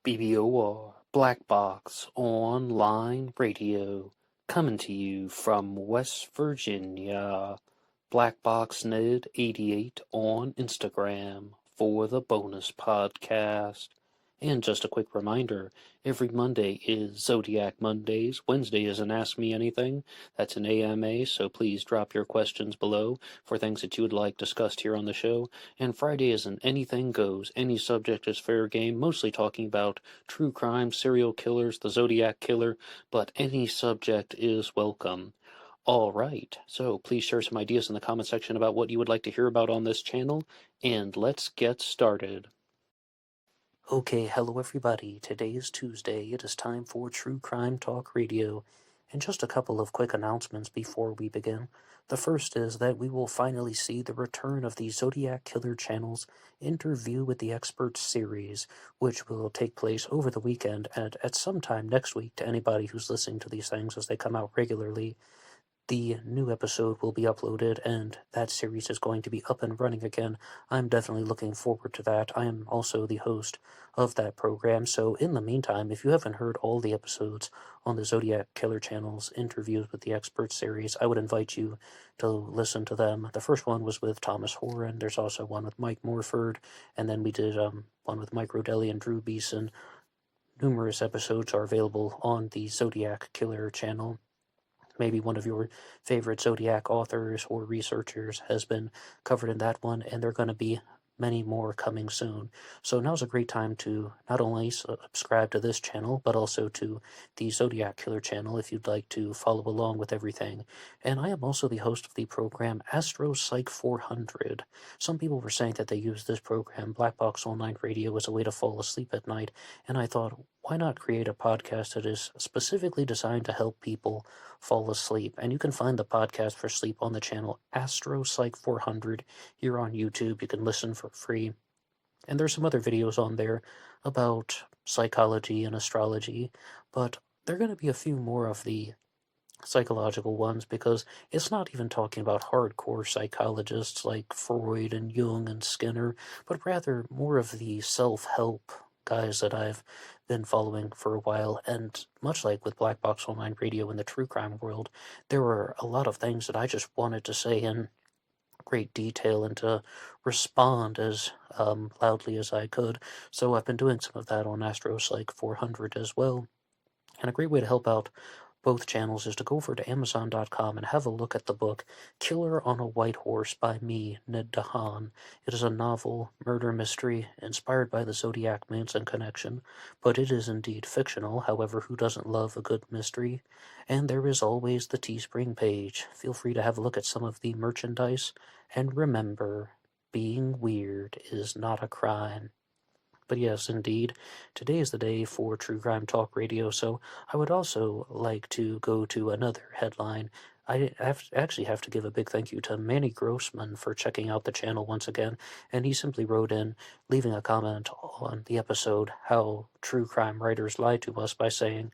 BBOR Black Box Online Radio, coming to you from West Virginia. BlackBoxNed88 on Instagram for the bonus podcast. And just a quick reminder, every Monday is Zodiac Mondays. Wednesday is an Ask Me Anything. That's an AMA, so please drop your questions below for things that you would like discussed here on the show. And Friday is an Anything Goes. Any subject is fair game, mostly talking about true crime, serial killers, the Zodiac Killer, but any subject is welcome. All right, so please share some ideas in the comment section about what you would like to hear about on this channel, and let's get started. Okay, hello everybody. Today is Tuesday. It is time for True Crime Talk Radio. And just a couple of quick announcements before we begin. The first is that we will finally see the return of the Zodiac Killer channel's Interview with the Experts series, which will take place over the weekend and at some time next week to anybody who's listening to these things as they come out regularly. The new episode will be uploaded, and that series is going to be up and running again. I'm definitely looking forward to that. I am also the host of that program, so in the meantime, if you haven't heard all the episodes on the Zodiac Killer channel's Interviews with the Experts series, I would invite you to listen to them. The first one was with Thomas Horan. There's also one with Mike Morford, and then we did one with Mike Rodelli and Drew Beeson. Numerous episodes are available on the Zodiac Killer channel. Maybe one of your favorite Zodiac authors or researchers has been covered in that one, and there are going to be many more coming soon. So now's a great time to not only subscribe to this channel, but also to the Zodiac Killer channel if you'd like to follow along with everything. And I am also the host of the program Astro Psych 400. Some people were saying that they use this program, BlackBoxOnlineRadio, as a way to fall asleep at night, and I thought, why not create a podcast that is specifically designed to help people fall asleep? And you can find the podcast for sleep on the channel Astro Psych 400 here on YouTube. You can listen for free. And there's some other videos on there about psychology and astrology, but there are going to be a few more of the psychological ones because it's not even talking about hardcore psychologists like Freud and Jung and Skinner, but rather more of the self-help guys that I've been following for a while. And much like with Black Box Online Radio in the true crime world, there were a lot of things that I just wanted to say in great detail and to respond as loudly as I could. So I've been doing some of that on Astro Psych 400 as well. And a great way to help out both channels is to go over to Amazon.com and have a look at the book Killer on a White Horse by me, Ned DEHAN. It is a novel, murder mystery, inspired by the Zodiac Manson connection, but it is indeed fictional. However, who doesn't love a good mystery? And there is always the Teespring page. Feel free to have a look at some of the merchandise, and remember, being weird is not a crime. But yes, indeed, today is the day for True Crime Talk Radio, so I would also like to go to another headline. Actually have to give a big thank you to Manny Grossman for checking out the channel once again, and he simply wrote in, leaving a comment on the episode, How True Crime Writers Lie to Us, by saying,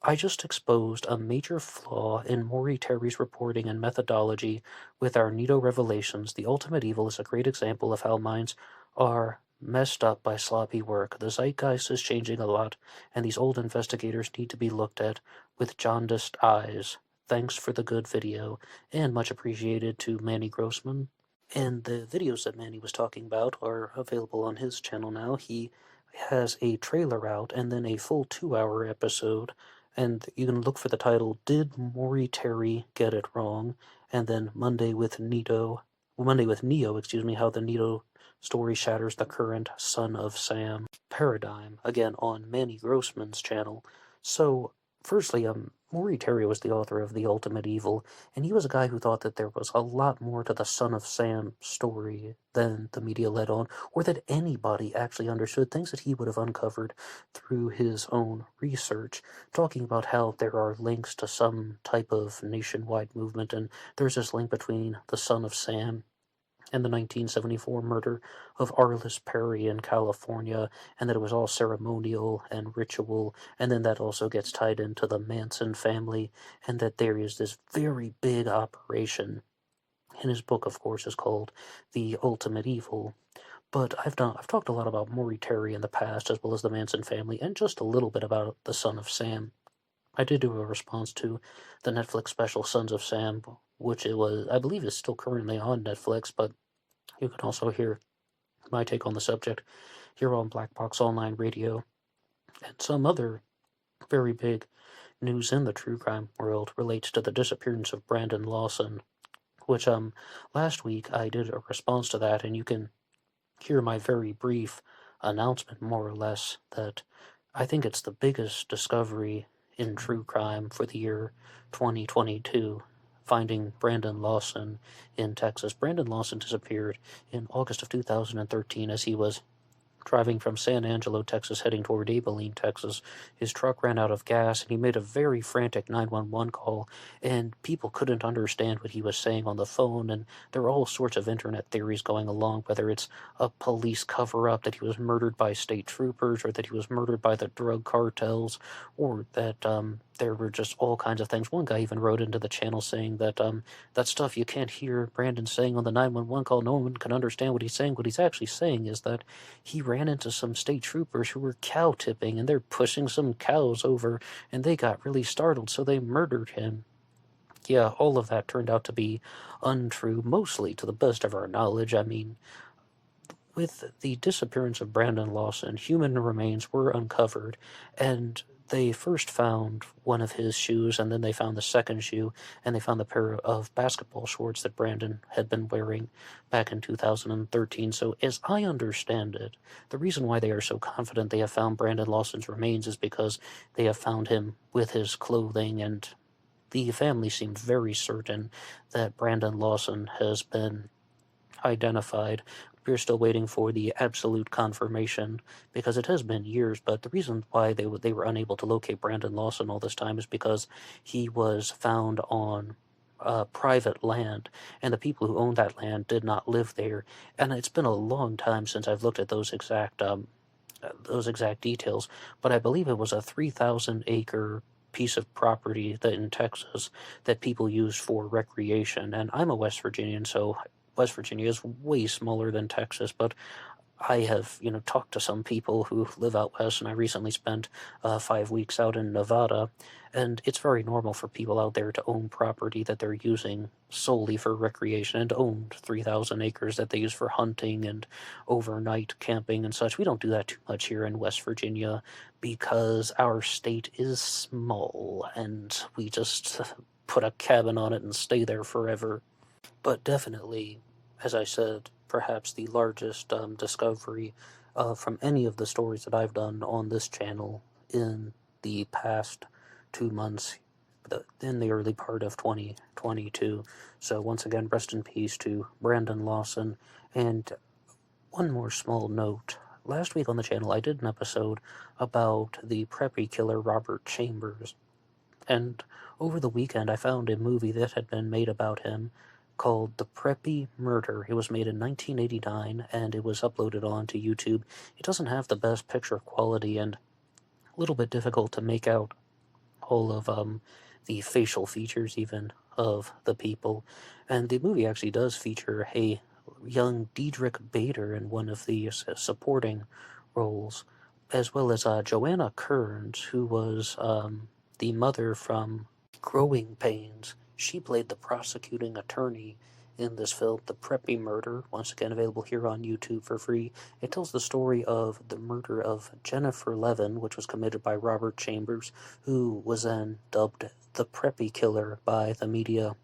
I just exposed a major flaw in Maury Terry's reporting and methodology with our Nito revelations. The Ultimate Evil is a great example of how minds are messed up by sloppy work. The zeitgeist is changing a lot, and these old investigators need to be looked at with jaundiced eyes. Thanks for the good video, and much appreciated to Manny Grossman. And the videos that Manny was talking about are available on his channel now. He has a trailer out and then a full 2-hour episode, and you can look for the title, Did Maury Terry Get It Wrong? And then Monday with Neo, how the Neo story shatters the current Son of Sam paradigm, again on Manny Grossman's channel. So, firstly, Maury Terry was the author of The Ultimate Evil, and he was a guy who thought that there was a lot more to the Son of Sam story than the media let on, or that anybody actually understood, things that he would have uncovered through his own research, talking about how there are links to some type of nationwide movement, and there's this link between the Son of Sam and the 1974 murder of Arliss Perry in California, and that it was all ceremonial and ritual, and then that also gets tied into the Manson family, and that there is this very big operation. And his book, of course, is called The Ultimate Evil. But I've talked a lot about Maury Terry in the past, as well as the Manson family, and just a little bit about the Son of Sam. I did do a response to the Netflix special Sons of Sam, which I believe is still currently on Netflix, but you can also hear my take on the subject here on Black Box Online Radio. And some other very big news in the true crime world relates to the disappearance of Brandon Lawson, which last week I did a response to that, and you can hear my very brief announcement, more or less, that I think it's the biggest discovery in true crime for the year 2022, finding Brandon Lawson in Texas. Brandon Lawson disappeared in August of 2013 as he was driving from San Angelo, Texas, heading toward Abilene, Texas. His truck ran out of gas, and he made a very frantic 911 call, and people couldn't understand what he was saying on the phone, and there were all sorts of internet theories going along, whether it's a police cover-up, that he was murdered by state troopers, or that he was murdered by the drug cartels, or that there were just all kinds of things. One guy even wrote into the channel saying that that stuff you can't hear Brandon saying on the 911 call, no one can understand what he's saying. What he's actually saying is that he ran into some state troopers who were cow tipping, and they're pushing some cows over, and they got really startled, so they murdered him. Yeah, all of that turned out to be untrue, mostly to the best of our knowledge. I mean, with the disappearance of Brandon Lawson, human remains were uncovered, and they first found one of his shoes, and then they found the second shoe, and they found the pair of basketball shorts that Brandon had been wearing back in 2013. So, as I understand it, the reason why they are so confident they have found Brandon Lawson's remains is because they have found him with his clothing, and the family seemed very certain that Brandon Lawson has been identified. We're still waiting for the absolute confirmation because it has been years, but the reason why they were unable to locate Brandon Lawson all this time is because he was found on private land, and the people who owned that land did not live there. And it's been a long time since I've looked at those exact details, but I believe it was a 3,000-acre piece of property that in Texas that people used for recreation. And I'm a West Virginian, so West Virginia is way smaller than Texas, but I have, talked to some people who live out west, and I recently spent 5 weeks out in Nevada, and it's very normal for people out there to own property that they're using solely for recreation, and owned 3,000 acres that they use for hunting and overnight camping and such. We don't do that too much here in West Virginia because our state is small, and we just put a cabin on it and stay there forever. But definitely, as I said, perhaps the largest discovery from any of the stories that I've done on this channel in the past 2 months, in the early part of 2022. So once again, rest in peace to Brandon Lawson. And one more small note. Last week on the channel, I did an episode about the preppy killer Robert Chambers. And over the weekend, I found a movie that had been made about him called The Preppy Murder. It was made in 1989, and it was uploaded onto YouTube. It doesn't have the best picture quality, and a little bit difficult to make out all of the facial features even of the people. And the movie actually does feature a young Diedrich Bader in one of the supporting roles, as well as Joanna Kearns, who was the mother from Growing Pains. She played the prosecuting attorney in this film, The Preppy Murder, once again available here on YouTube for free. It tells the story of the murder of Jennifer Levin, which was committed by Robert Chambers, who was then dubbed the Preppy Killer by the media.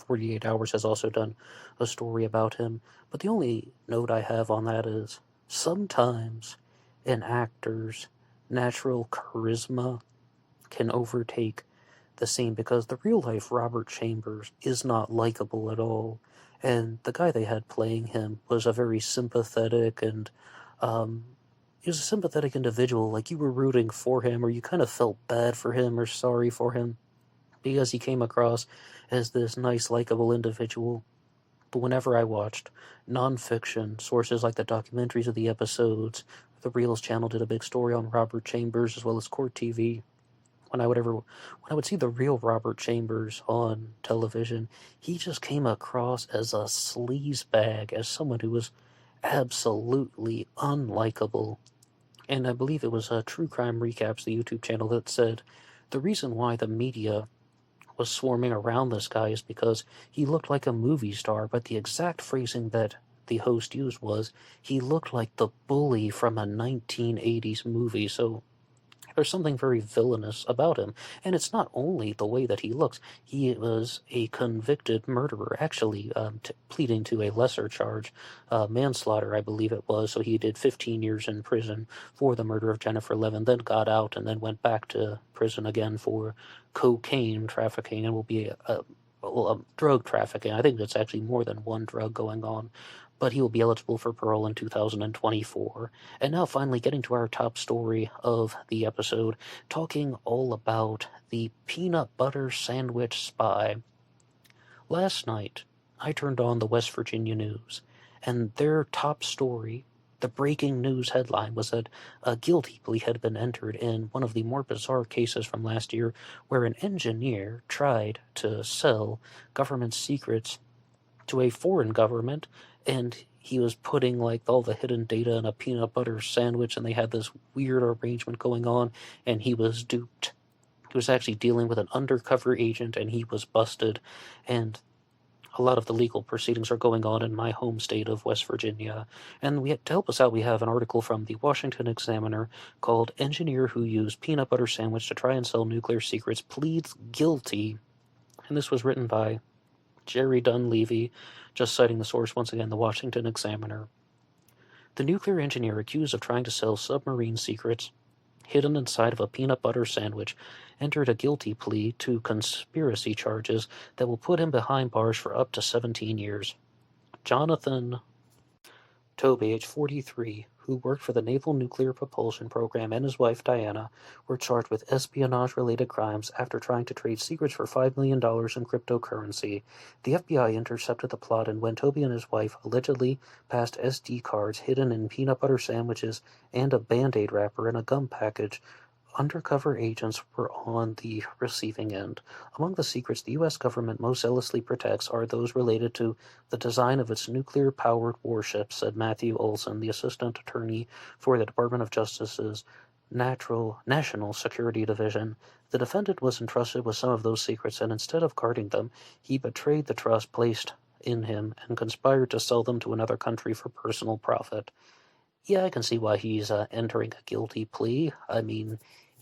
48 Hours has also done a story about him. But the only note I have on that is sometimes an actor's natural charisma can overtake the scene, because the real-life Robert Chambers is not likable at all, and the guy they had playing him was a very sympathetic and, he was a sympathetic individual, like you were rooting for him, or you kind of felt bad for him or sorry for him, because he came across as this nice, likable individual. But whenever I watched nonfiction sources like the documentaries of the episodes, the Reels channel did a big story on Robert Chambers, as well as Court TV, when I would see the real Robert Chambers on television, he just came across as a sleazebag, as someone who was absolutely unlikable. And I believe it was True Crime Recaps, the YouTube channel, that said the reason why the media was swarming around this guy is because he looked like a movie star, but the exact phrasing that the host used was, he looked like the bully from a 1980s movie. So there's something very villainous about him. And it's not only the way that he looks. He was a convicted murderer, actually pleading to a lesser charge, manslaughter, I believe it was. So he did 15 years in prison for the murder of Jennifer Levin, then got out and then went back to prison again for cocaine trafficking, and will be drug trafficking. I think it's actually more than one drug going on. But he will be eligible for parole in 2024. And now finally getting to our top story of the episode, talking all about the peanut butter sandwich spy. Last night, I turned on the West Virginia news, and their top story, the breaking news headline, was that a guilty plea had been entered in one of the more bizarre cases from last year, where an engineer tried to sell government secrets to a foreign government, and he was putting like all the hidden data in a peanut butter sandwich, and they had this weird arrangement going on, and he was duped. He was actually dealing with an undercover agent, and he was busted, and a lot of the legal proceedings are going on in my home state of West Virginia. And to help us out, we have an article from the Washington Examiner called "Engineer Who Used Peanut Butter Sandwich to Try and Sell Nuclear Secrets Pleads Guilty." And this was written by Jerry Dunleavy, just citing the source once again, the Washington Examiner. The nuclear engineer accused of trying to sell submarine secrets hidden inside of a peanut butter sandwich entered a guilty plea to conspiracy charges that will put him behind bars for up to 17 years. Jonathan Tobey, age 43, who worked for the Naval Nuclear Propulsion Program, and his wife Diana were charged with espionage-related crimes after trying to trade secrets for $5 million in cryptocurrency. The FBI intercepted the plot, and when Tobey and his wife allegedly passed SD cards hidden in peanut butter sandwiches and a Band-Aid wrapper in a gum package, undercover agents were on the receiving end. Among the secrets the U.S. government most zealously protects are those related to the design of its nuclear-powered warships, said Matthew Olson, the assistant attorney for the Department of Justice's National Security Division. The defendant was entrusted with some of those secrets, and instead of guarding them, he betrayed the trust placed in him and conspired to sell them to another country for personal profit. Yeah, I can see why he's entering a guilty plea. I mean,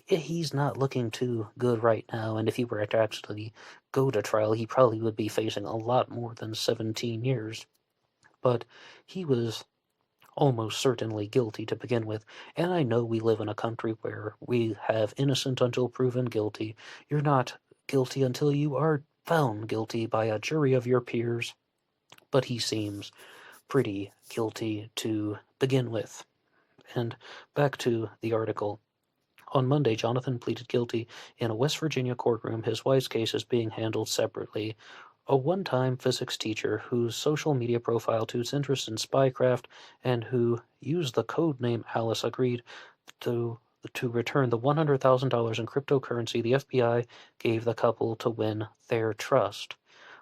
he's not looking too good right now, and if he were to actually go to trial, he probably would be facing a lot more than 17 years. But he was almost certainly guilty to begin with, and I know we live in a country where we have innocent until proven guilty. You're not guilty until you are found guilty by a jury of your peers, but he seems pretty guilty to begin with. And back to the article. On Monday, Jonathan pleaded guilty in a West Virginia courtroom. His wife's case is being handled separately. A one-time physics teacher whose social media profile tunes interest in spycraft and who used the code name Alice agreed to return the $100,000 in cryptocurrency the FBI gave the couple to win their trust.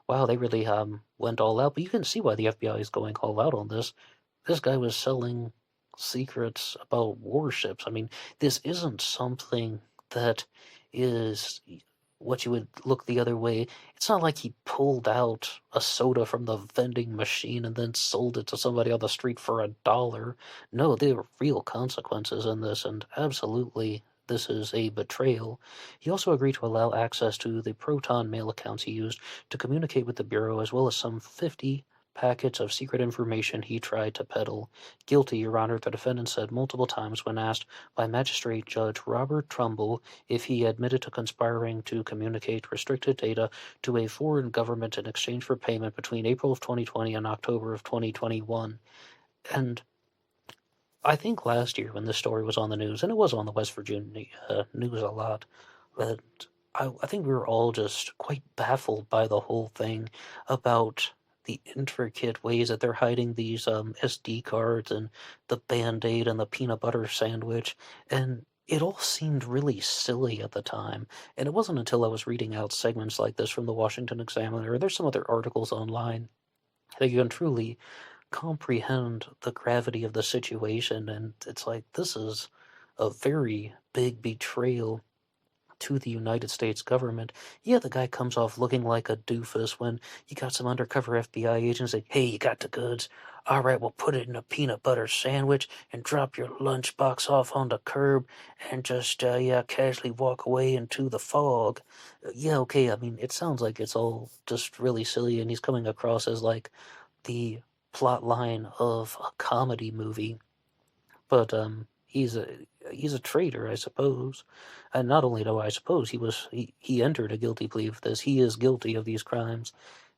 Wow, they really went all out, but you can see why the FBI is going all out on this. This guy was selling secrets about warships. I mean, this isn't something that is what you would look the other way. It's not like he pulled out a soda from the vending machine and then sold it to somebody on the street for $1. No, there are real consequences in this, and absolutely this is a betrayal. He also agreed to allow access to the Proton mail accounts he used to communicate with the Bureau, as well as some 50 packets of secret information he tried to peddle. Guilty, Your Honor, the defendant said multiple times when asked by Magistrate Judge Robert Trumbull if he admitted to conspiring to communicate restricted data to a foreign government in exchange for payment between April of 2020 and October of 2021. And I think last year when this story was on the news, and it was on the West Virginia news a lot, but I think we were all just quite baffled by the whole thing about the intricate ways that they're hiding these SD cards and the Band-Aid and the peanut butter sandwich, and it all seemed really silly at the time. And it wasn't until I was reading out segments like this from the Washington Examiner, and there's some other articles online, that you can truly comprehend the gravity of the situation, and it's like, this is a very big betrayal to the United States government. Yeah, the guy comes off looking like a doofus when you got some undercover FBI agents like, hey, you got the goods? All right, we'll put it in a peanut butter sandwich and drop your lunchbox off on the curb and just, casually walk away into the fog. Yeah, okay, I mean, it sounds like it's all just really silly, and he's coming across as like the plot line of a comedy movie. But he's a traitor, I suppose. And not only do I suppose he entered a guilty plea of this, he is guilty of these crimes.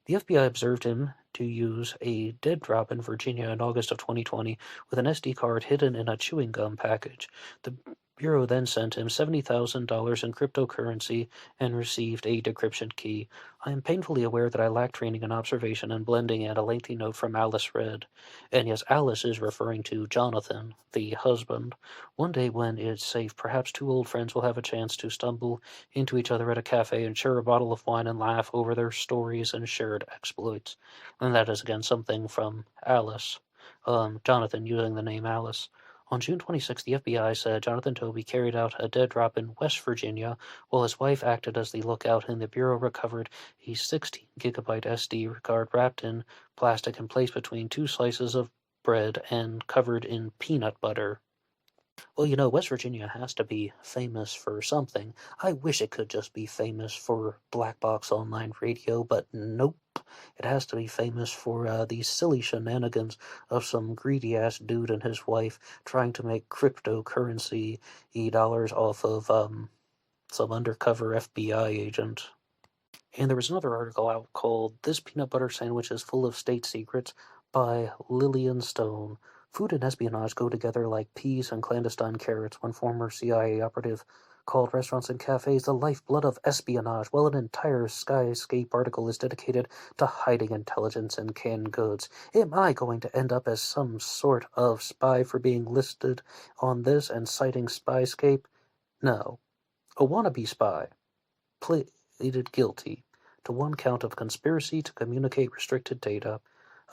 The FBI observed him to use a dead drop in Virginia in August of 2020 with an SD card hidden in a chewing gum package. The Bureau then sent him $70,000 in cryptocurrency and received a decryption key. I am painfully aware that I lack training and observation in blending, and a lengthy note from Alice read. And yes, Alice is referring to Jonathan, the husband. One day when it's safe, perhaps two old friends will have a chance to stumble into each other at a cafe and share a bottle of wine and laugh over their stories and shared exploits. And that is again something from Alice. Jonathan using the name Alice. On June 26, the FBI said Jonathan Toby carried out a dead drop in West Virginia while his wife acted as the lookout, and the Bureau recovered a 16-gigabyte SD card wrapped in plastic and placed between two slices of bread and covered in peanut butter. Well, West Virginia has to be famous for something. I wish it could just be famous for Black Box Online Radio, but nope. It has to be famous for these silly shenanigans of some greedy-ass dude and his wife trying to make cryptocurrency dollars off of some undercover FBI agent. And there was another article out called This Peanut Butter Sandwich is Full of State Secrets by Lillian Stone. Food and espionage go together like peas and clandestine carrots. One former CIA operative called restaurants and cafes the lifeblood of espionage, while an entire Skyscape article is dedicated to hiding intelligence in canned goods. Am I going to end up as some sort of spy for being listed on this and citing Spyscape? No. A wannabe spy pleaded guilty to one count of conspiracy to communicate restricted data,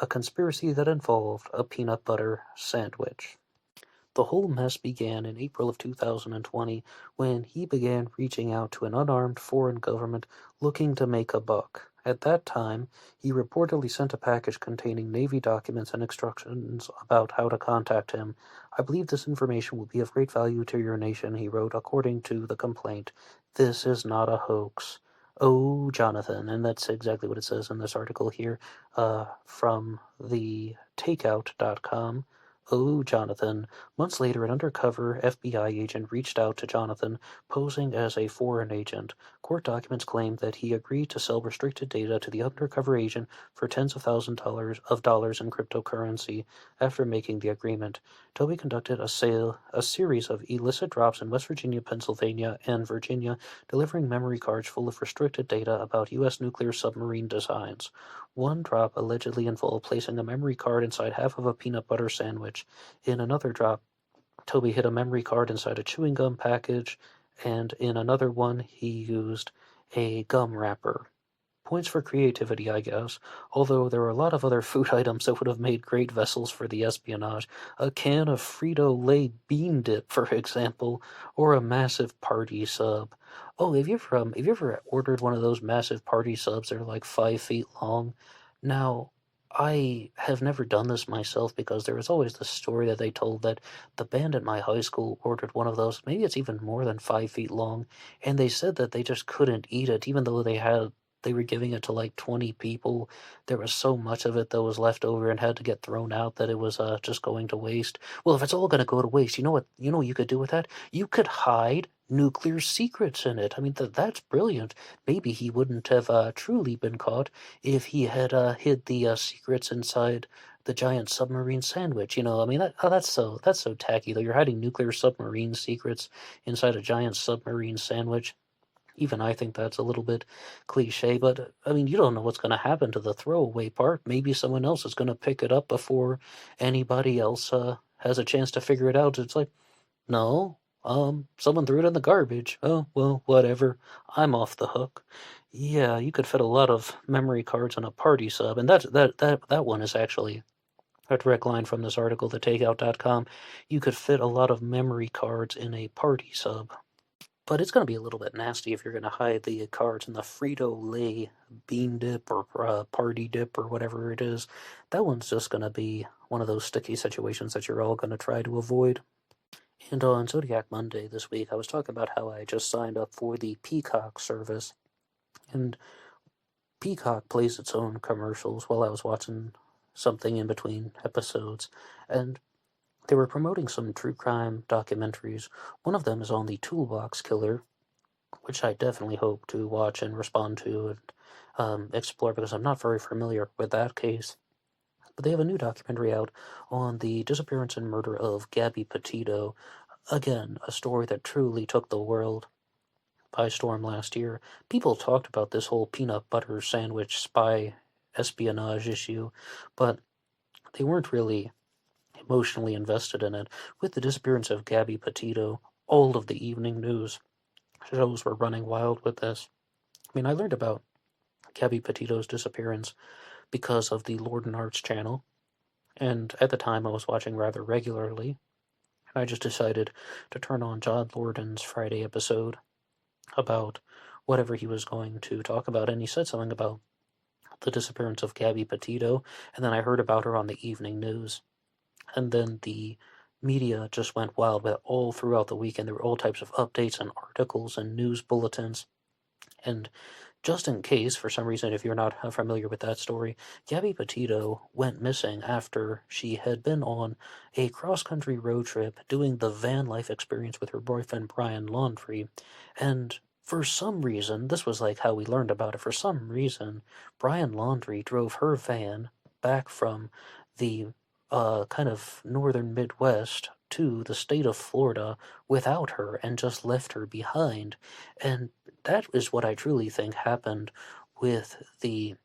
a conspiracy that involved a peanut butter sandwich. The whole mess began in April of 2020 when he began reaching out to an unarmed foreign government looking to make a buck. At that time, he reportedly sent a package containing Navy documents and instructions about how to contact him. I believe this information will be of great value to your nation, he wrote, according to the complaint. This is not a hoax. Oh, Jonathan, and that's exactly what it says in this article here from the takeout.com. Oh, Jonathan. Months later, an undercover FBI agent reached out to Jonathan, posing as a foreign agent. Court documents claimed that he agreed to sell restricted data to the undercover agent for tens of thousands of dollars in cryptocurrency. After making the agreement, Toby conducted a series of illicit drops in West Virginia, Pennsylvania, and Virginia, delivering memory cards full of restricted data about U.S. nuclear submarine designs. One drop allegedly involved placing a memory card inside half of a peanut butter sandwich. In another drop, Toby hid a memory card inside a chewing gum package, and in another one, he used a gum wrapper. Points for creativity, I guess, although there were a lot of other food items that would have made great vessels for the espionage. A can of Frito-Lay bean dip, for example, or a massive party sub. Oh, have you ever ordered one of those massive party subs that are like 5 feet long? Now, I have never done this myself because there was always the story that they told that the band at my high school ordered one of those. Maybe it's even more than 5 feet long, and they said that they just couldn't eat it, even though they were giving it to like 20 people. There was so much of it that was left over and had to get thrown out that it was just going to waste. Well, if it's all going to go to waste, you know what you could do with that? You could hide nuclear secrets in it. I mean, that's brilliant. Maybe he wouldn't have truly been caught if he had hid the secrets inside the giant submarine sandwich. I mean, that's so tacky, though. You're hiding nuclear submarine secrets inside a giant submarine sandwich. Even I think that's a little bit cliche, but I mean, you don't know what's going to happen to the throwaway part. Maybe someone else is going to pick it up before anybody else has a chance to figure it out. It's like, no, someone threw it in the garbage. Oh, well, whatever. I'm off the hook. Yeah, you could fit a lot of memory cards on a party sub, and that one is actually a direct line from this article, the takeout.com, you could fit a lot of memory cards in a party sub. But it's going to be a little bit nasty if you're going to hide the cards in the Frito-Lay bean dip or party dip or whatever it is. That one's just going to be one of those sticky situations that you're all going to try to avoid. And on Zodiac Monday this week, I was talking about how I just signed up for the Peacock service. And Peacock plays its own commercials while I was watching something in between episodes. And they were promoting some true crime documentaries. One of them is on the Toolbox Killer, which I definitely hope to watch and respond to and explore because I'm not very familiar with that case. But they have a new documentary out on the disappearance and murder of Gabby Petito. Again, a story that truly took the world by storm last year. People talked about this whole peanut butter sandwich spy espionage issue, but they weren't really emotionally invested in it. With the disappearance of Gabby Petito, all of the evening news shows were running wild with this. I mean, I learned about Gabby Petito's disappearance because of the Lord and Arts channel, and at the time I was watching rather regularly, and I just decided to turn on John Lorden's Friday episode about whatever he was going to talk about, and he said something about the disappearance of Gabby Petito, and then I heard about her on the evening news. And then the media just went wild with it all throughout the weekend. There were all types of updates and articles and news bulletins. And just in case, for some reason, if you're not familiar with that story, Gabby Petito went missing after she had been on a cross-country road trip doing the van life experience with her boyfriend Brian Laundrie. And for some reason, this was like how we learned about it, for some reason, Brian Laundrie drove her van back from the kind of northern Midwest to the state of Florida without her and just left her behind. And that is what I truly think happened with the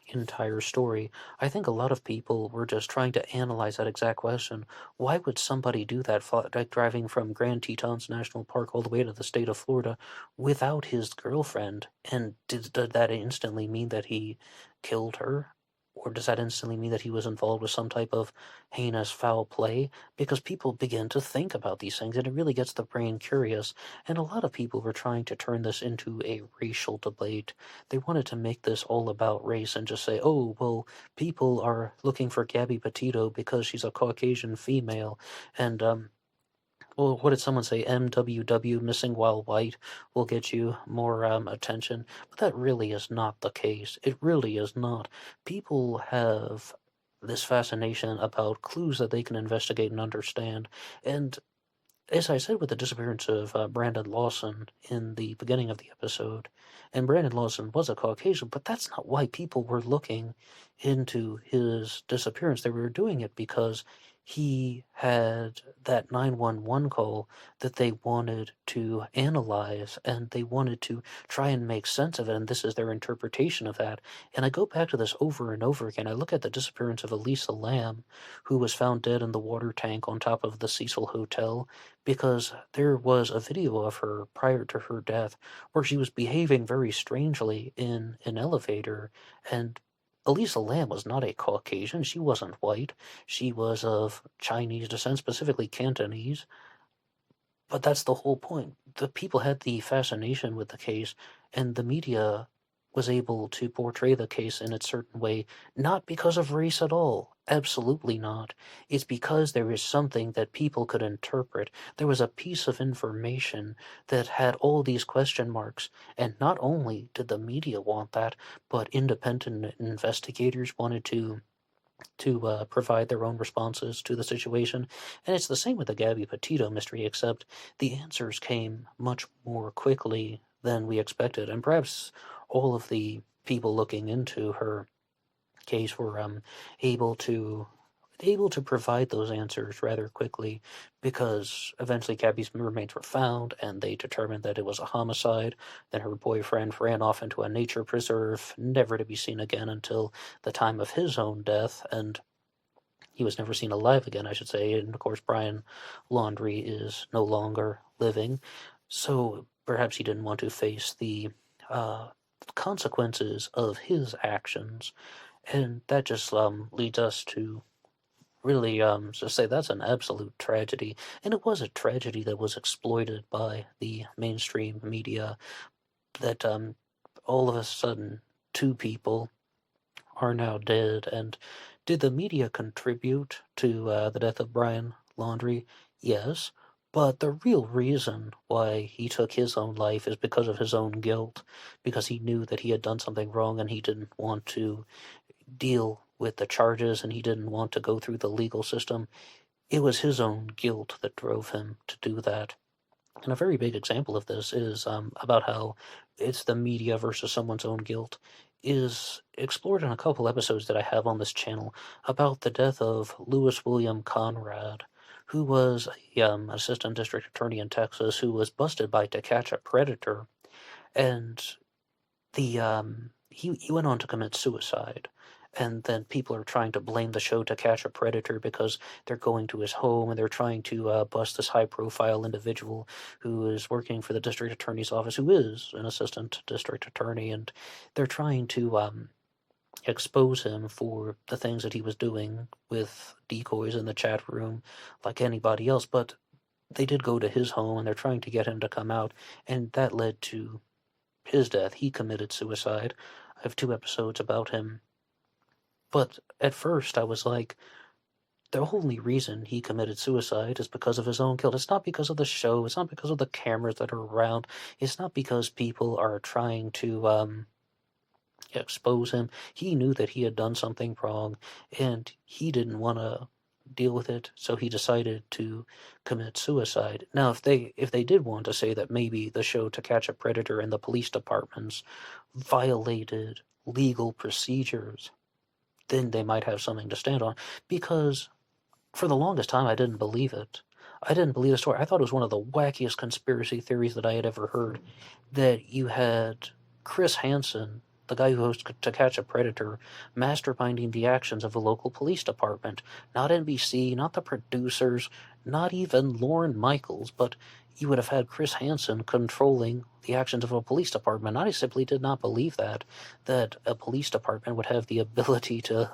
entire story. I think a lot of people were just trying to analyze that exact question. Why would somebody do that, like driving from Grand Tetons National Park all the way to the state of Florida without his girlfriend? And did that instantly mean that he killed her? Or does that instantly mean that he was involved with some type of heinous foul play? Because people begin to think about these things, and it really gets the brain curious. And a lot of people were trying to turn this into a racial debate. They wanted to make this all about race and just say, oh, well, people are looking for Gabby Petito because she's a Caucasian female. And, well, what did someone say? MWW, missing while white, will get you more attention. But that really is not the case. It really is not. People have this fascination about clues that they can investigate and understand. And as I said with the disappearance of Brandon Lawson in the beginning of the episode, and Brandon Lawson was a Caucasian, but that's not why people were looking into his disappearance. They were doing it because he had that 911 call that they wanted to analyze, and they wanted to try and make sense of it, and this is their interpretation of that. And I go back to this over and over again. I look at the disappearance of Elisa Lam, who was found dead in the water tank on top of the Cecil Hotel, because there was a video of her prior to her death where she was behaving very strangely in an elevator, and Elisa Lam was not a Caucasian. She wasn't white. She was of Chinese descent, specifically Cantonese. But that's the whole point. The people had the fascination with the case, and the media was able to portray the case in a certain way, not because of race at all. Absolutely not. It's because there is something that people could interpret. There was a piece of information that had all these question marks, and not only did the media want that, but independent investigators wanted to provide their own responses to the situation. And it's the same with the Gabby Petito mystery, except the answers came much more quickly than we expected, and perhaps all of the people looking into her case were able to provide those answers rather quickly, because eventually Gabby's remains were found and they determined that it was a homicide. Then her boyfriend ran off into a nature preserve, never to be seen again until the time of his own death, and he was never seen alive again, I should say. And of course, Brian Laundrie is no longer living, so perhaps he didn't want to face the consequences of his actions. And that just leads us to really just say that's an absolute tragedy. And it was a tragedy that was exploited by the mainstream media, that all of a sudden 2 people are now dead. And did the media contribute to the death of Brian Laundrie? Yes. But the real reason why he took his own life is because of his own guilt, because he knew that he had done something wrong and he didn't want to deal with the charges and he didn't want to go through the legal system. It was his own guilt that drove him to do that. And a very big example of this is about how it's the media versus someone's own guilt is explored in a couple episodes that I have on this channel about the death of Louis William Conrad, who was an assistant district attorney in Texas who was busted by To Catch a Predator, and he went on to commit suicide. And then people are trying to blame the show To Catch a Predator because they're going to his home and they're trying to bust this high-profile individual who is working for the district attorney's office, who is an assistant district attorney, and they're trying to expose him for the things that he was doing with decoys in the chat room like anybody else. But they did go to his home and they're trying to get him to come out, and that led to his death. He committed suicide. I have 2 episodes about him. But at first I was like, the only reason he committed suicide is because of his own guilt. It's not because of the show. It's not because of the cameras that are around. It's not because people are trying to expose him. He knew that he had done something wrong, and he didn't want to deal with it, so he decided to commit suicide. Now, if they did want to say that maybe the show To Catch a Predator and the police departments violated legal procedures, then they might have something to stand on, because for the longest time I didn't believe it. I didn't believe the story. I thought it was one of the wackiest conspiracy theories that I had ever heard, that you had Chris Hansen, the guy who hosts To Catch a Predator, masterminding the actions of the local police department. Not NBC, not the producers, not even Lorne Michaels, but you would have had Chris Hansen controlling the actions of a police department. I simply did not believe that a police department would have the ability to,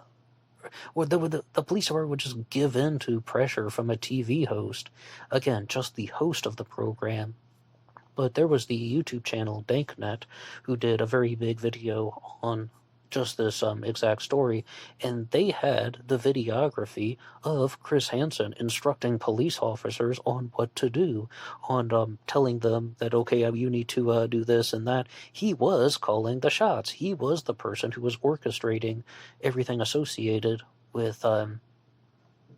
or the police department would just give in to pressure from a TV host. Again, just the host of the program. But there was the YouTube channel Danknet, who did a very big video on just this exact story, and they had the videography of Chris Hansen instructing police officers on what to do, on telling them that, okay, you need to do this and that. He was calling the shots. He was the person who was orchestrating everything associated with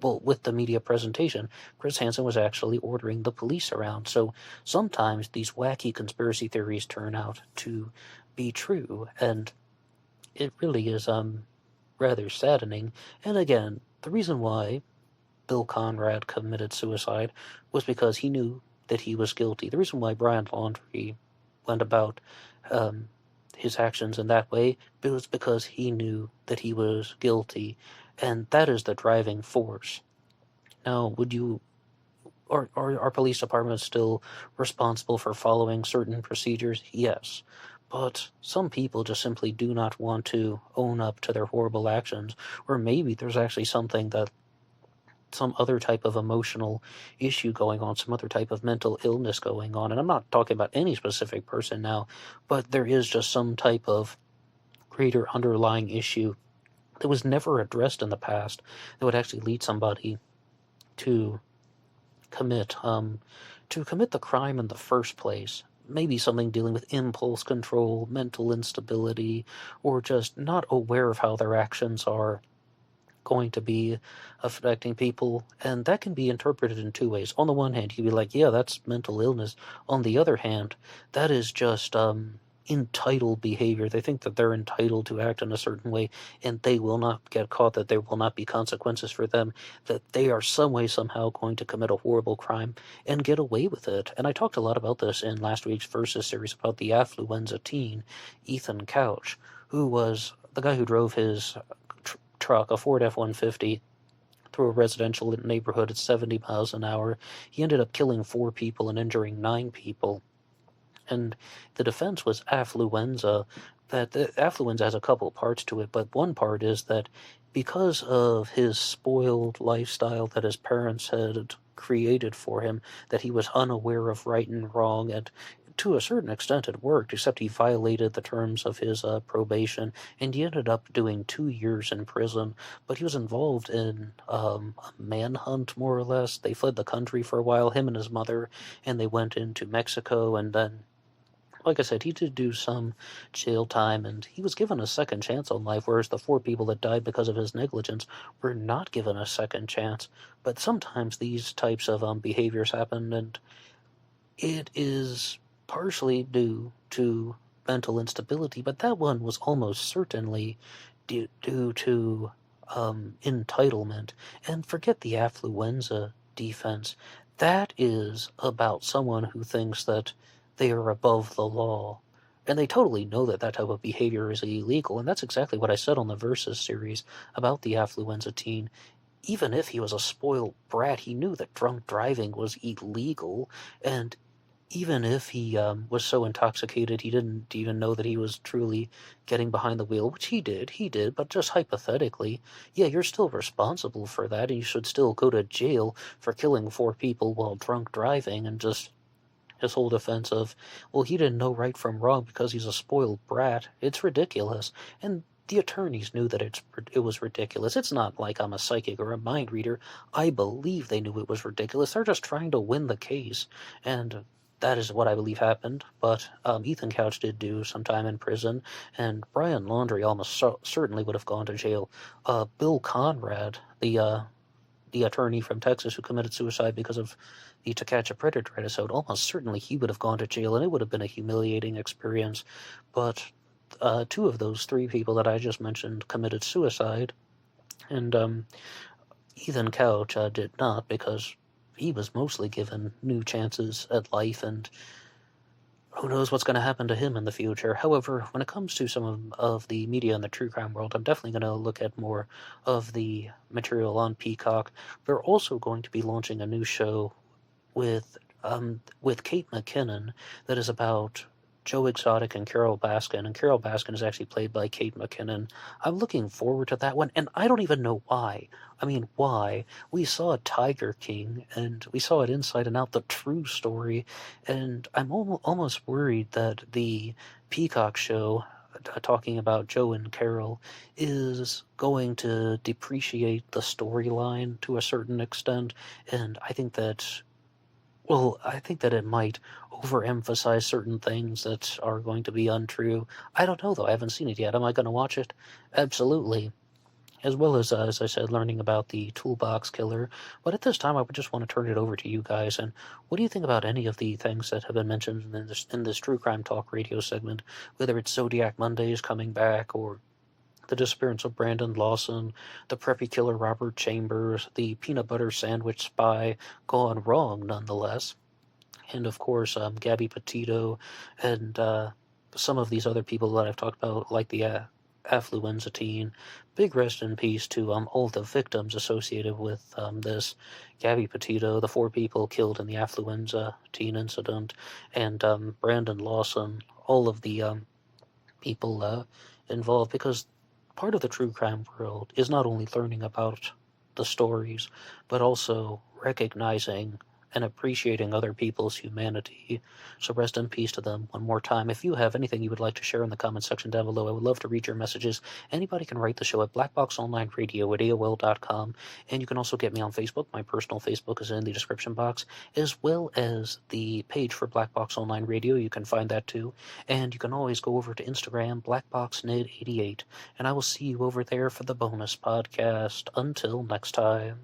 with the media presentation. Chris Hansen was actually ordering the police around. So sometimes these wacky conspiracy theories turn out to be true, and it really is rather saddening. And again, the reason why Bill Conrad committed suicide was because he knew that he was guilty. The reason why Brian Laundrie went about his actions in that way was because he knew that he was guilty, and that is the driving force. Now, are police departments still responsible for following certain procedures? Yes. But some people just simply do not want to own up to their horrible actions, or maybe there's actually some other type of emotional issue going on, some other type of mental illness going on. And I'm not talking about any specific person now, but there is just some type of greater underlying issue that was never addressed in the past that would actually lead somebody to commit the crime in the first place. Maybe something dealing with impulse control, mental instability, or just not aware of how their actions are going to be affecting people. And that can be interpreted in 2 ways. On the one hand, you'd be like, yeah, that's mental illness. On the other hand, that is just entitled behavior. They think that they're entitled to act in a certain way, and they will not get caught, that there will not be consequences for them, that they are some way, somehow going to commit a horrible crime and get away with it. And I talked a lot about this in last week's Versus series about the affluenza teen, Ethan Couch, who was the guy who drove his truck, a Ford F-150, through a residential neighborhood at 70 miles an hour. He ended up killing 4 people and injuring 9 people. And the defense was affluenza. That the affluenza has a couple parts to it, but one part is that because of his spoiled lifestyle that his parents had created for him, that he was unaware of right and wrong, and to a certain extent it worked, except he violated the terms of his probation, and he ended up doing 2 years in prison. But he was involved in a manhunt, more or less. They fled the country for a while, him and his mother, and they went into Mexico, and then, like I said, he did do some jail time, and he was given a second chance on life, whereas the 4 people that died because of his negligence were not given a second chance. But sometimes these types of behaviors happen, and it is partially due to mental instability, but that one was almost certainly due to entitlement. And forget the affluenza defense. That is about someone who thinks that they are above the law. And they totally know that that type of behavior is illegal. And that's exactly what I said on the Versus series about the affluenza teen. Even if he was a spoiled brat, he knew that drunk driving was illegal. And even if he was so intoxicated he didn't even know that he was truly getting behind the wheel, which he did, but just hypothetically, yeah, you're still responsible for that, and you should still go to jail for killing 4 people while drunk driving. And just his whole defense of, well, he didn't know right from wrong because he's a spoiled brat, it's ridiculous. And the attorneys knew that it was ridiculous. It's not like I'm a psychic or a mind reader. I believe they knew it was ridiculous. They're just trying to win the case, and that is what I believe happened. But Ethan Couch did do some time in prison, and Brian Laundrie almost certainly would have gone to jail. Bill Conrad, the attorney from Texas who committed suicide because of the To Catch a Predator episode, almost certainly he would have gone to jail, and it would have been a humiliating experience. But 2 of those 3 people that I just mentioned committed suicide, and Ethan Couch did not, because he was mostly given new chances at life, and who knows what's going to happen to him in the future. However, when it comes to some of the media in the true crime world, I'm definitely going to look at more of the material on Peacock. They're also going to be launching a new show with Kate McKinnon that is about Joe Exotic and Carol Baskin, and Carol Baskin is actually played by Kate McKinnon. I'm looking forward to that one, and I don't even know why. I mean, why? We saw Tiger King, and we saw it Inside and Out, the true story, and I'm almost worried that the Peacock show, talking about Joe and Carol, is going to depreciate the storyline to a certain extent, and I think that it might overemphasize certain things that are going to be untrue. I don't know, though. I haven't seen it yet. Am I going to watch it? Absolutely. As well as I said, learning about the Toolbox Killer. But at this time, I would just want to turn it over to you guys. And what do you think about any of the things that have been mentioned in this True Crime Talk radio segment? Whether it's Zodiac Mondays coming back, or the disappearance of Brandon Lawson, the preppy killer Robert Chambers, the peanut butter sandwich spy gone wrong nonetheless, and of course Gabby Petito, and some of these other people that I've talked about, like the affluenza teen. Big rest in peace to all the victims associated with this. Gabby Petito, the 4 people killed in the affluenza teen incident, and Brandon Lawson, all of the people involved, because part of the true crime world is not only learning about the stories, but also recognizing and appreciating other people's humanity. So rest in peace to them one more time. If you have anything you would like to share in the comment section down below, I would love to read your messages. Anybody can write the show at BlackBoxOnlineRadio at AOL.com, and you can also get me on Facebook. My personal Facebook is in the description box, as well as the page for Black Box Online Radio. You can find that too. And you can always go over to Instagram, BlackBoxNid88, and I will see you over there for the bonus podcast. Until next time.